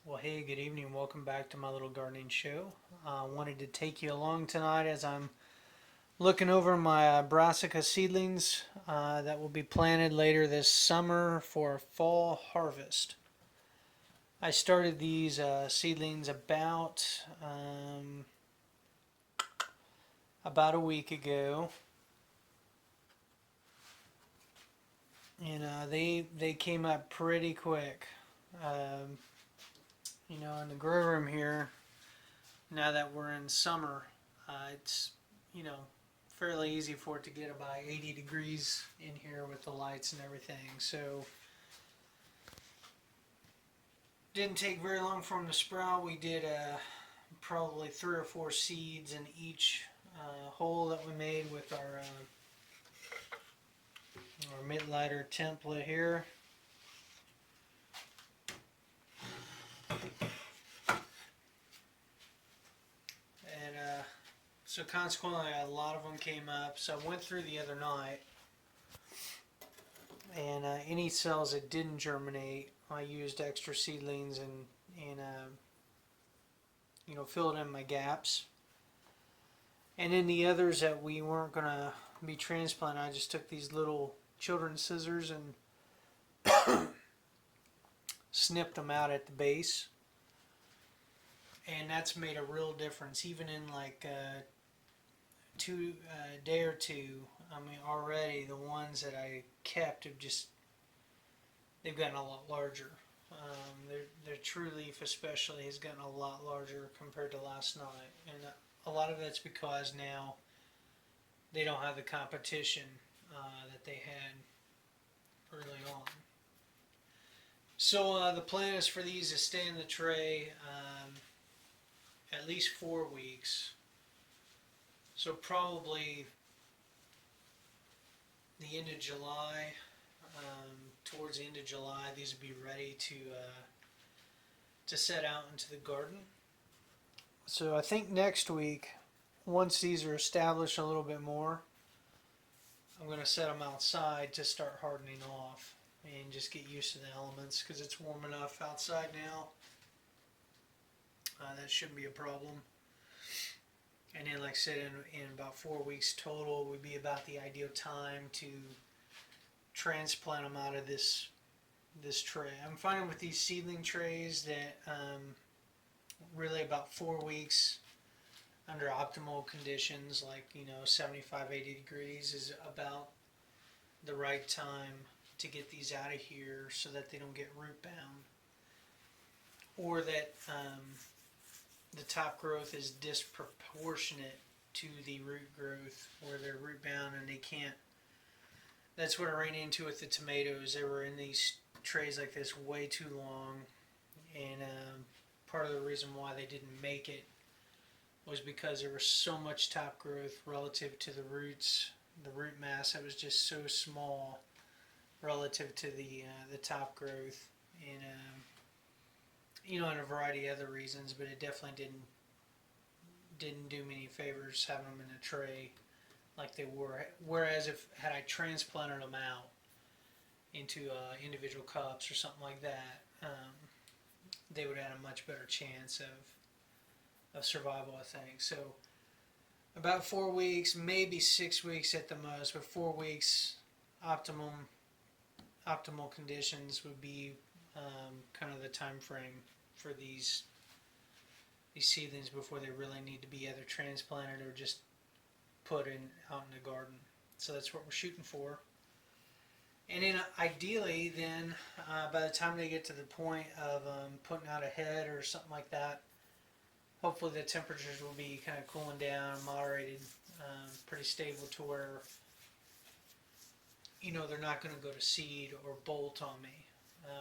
Well, hey, good evening. Welcome back to my little gardening show. I wanted to take you along tonight as I'm looking over my brassica seedlings that will be planted later this summer for fall harvest. I started these seedlings about a week ago, and they came up pretty quick. Um, in the grow room here, now that we're in summer, it's you know fairly easy for it to get about 80 degrees in here with the lights and everything. So didn't take very long for them to sprout. We did probably 3 or 4 seeds in each hole that we made with our mid lighter template here. And so consequently, a lot of them came up. So I went through the other night, and any cells that didn't germinate, I used extra seedlings and filled in my gaps. And then the others that we weren't gonna be transplanted, I just took these little children's scissors and snipped them out at the base, and that's made a real difference. Even in like two day or two, I mean, already the ones that I kept have just they've gotten a lot larger. Their true leaf especially has gotten a lot larger compared to last night, and a lot of that's because now they don't have the competition that they had early on. So the plan is for these to stay in the tray at least 4 weeks. So probably the end of July, towards the end of July, these will be ready to set out into the garden. So I think next week, once these are established a little bit more, I'm going to set them outside to start hardening off and just get used to the elements because it's warm enough outside now. That shouldn't be a problem. And then, like I said, in about 4 weeks total would be about the ideal time to transplant them out of this tray. I'm finding with these seedling trays that really about 4 weeks under optimal conditions, like 75, 80 degrees, is about the right time to get these out of here so that they don't get root bound, or that the top growth is disproportionate to the root growth, where they're root bound and they can't. That's what I ran into with the tomatoes. They were in these trays like this way too long, and part of the reason why they didn't make it was because there was so much top growth relative to the roots. The root mass that was just so small relative to the top growth, and and a variety of other reasons, but it definitely didn't do me any favors having them in a tray like they were. Whereas if had I transplanted them out into individual cups or something like that, they would have had a much better chance of survival, I think. So about 4 weeks, maybe 6 weeks at the most, but 4 weeks optimal conditions would be kind of the time frame for these seedlings before they really need to be either transplanted or just put in out in the garden. So that's what we're shooting for. And then ideally, then by the time they get to the point of putting out a head or something like that, hopefully the temperatures will be kind of cooling down, moderated, pretty stable to where they're not going to go to seed or bolt on me.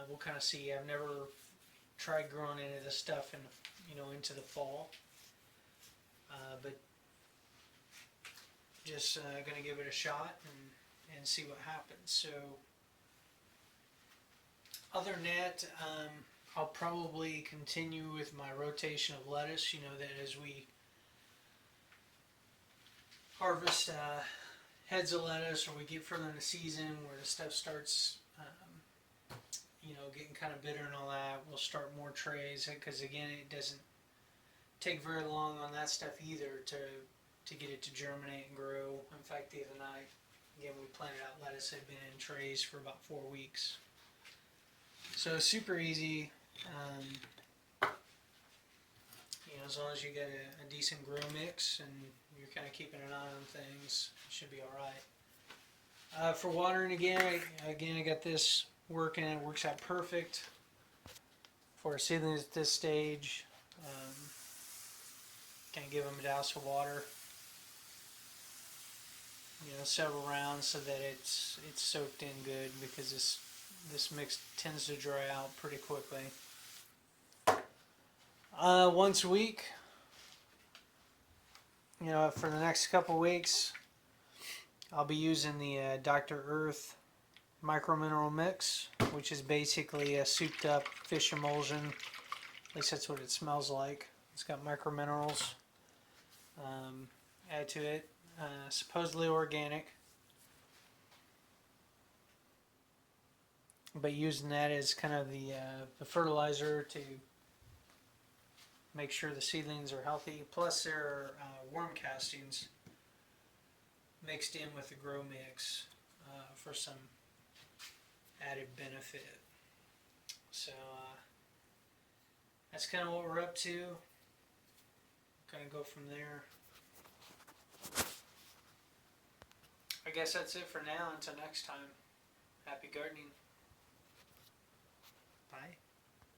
We'll kind of see. I've never tried growing any of this stuff into the fall, but just going to give it a shot and see what happens. So other than that, I'll probably continue with my rotation of lettuce. That as we harvest heads of lettuce, or we get further in the season where the stuff starts getting kind of bitter and all that, we'll start more trays because again, it doesn't take very long on that stuff either to get it to germinate and grow. In fact, the other night, again, we planted out lettuce that had been in trays for about 4 weeks. So super easy. As long as you get a decent grow mix and you're kind of keeping an eye on things, it should be all right. For watering again, I got this working. It works out perfect for seedlings at this stage. Kind of give them a douse of water, several rounds so that it's soaked in good, because this mix tends to dry out pretty quickly. Once a week, for the next couple weeks, I'll be using the Dr. Earth micro mineral mix, which is basically a souped up fish emulsion. At least that's what it smells like. It's got micro minerals added to it, supposedly organic, but using that as kind of the fertilizer to make sure the seedlings are healthy. Plus there are worm castings mixed in with the grow mix for some added benefit. So that's kind of what we're up to. Kind of go from there. I guess that's it for now. Until next time, happy gardening. Bye.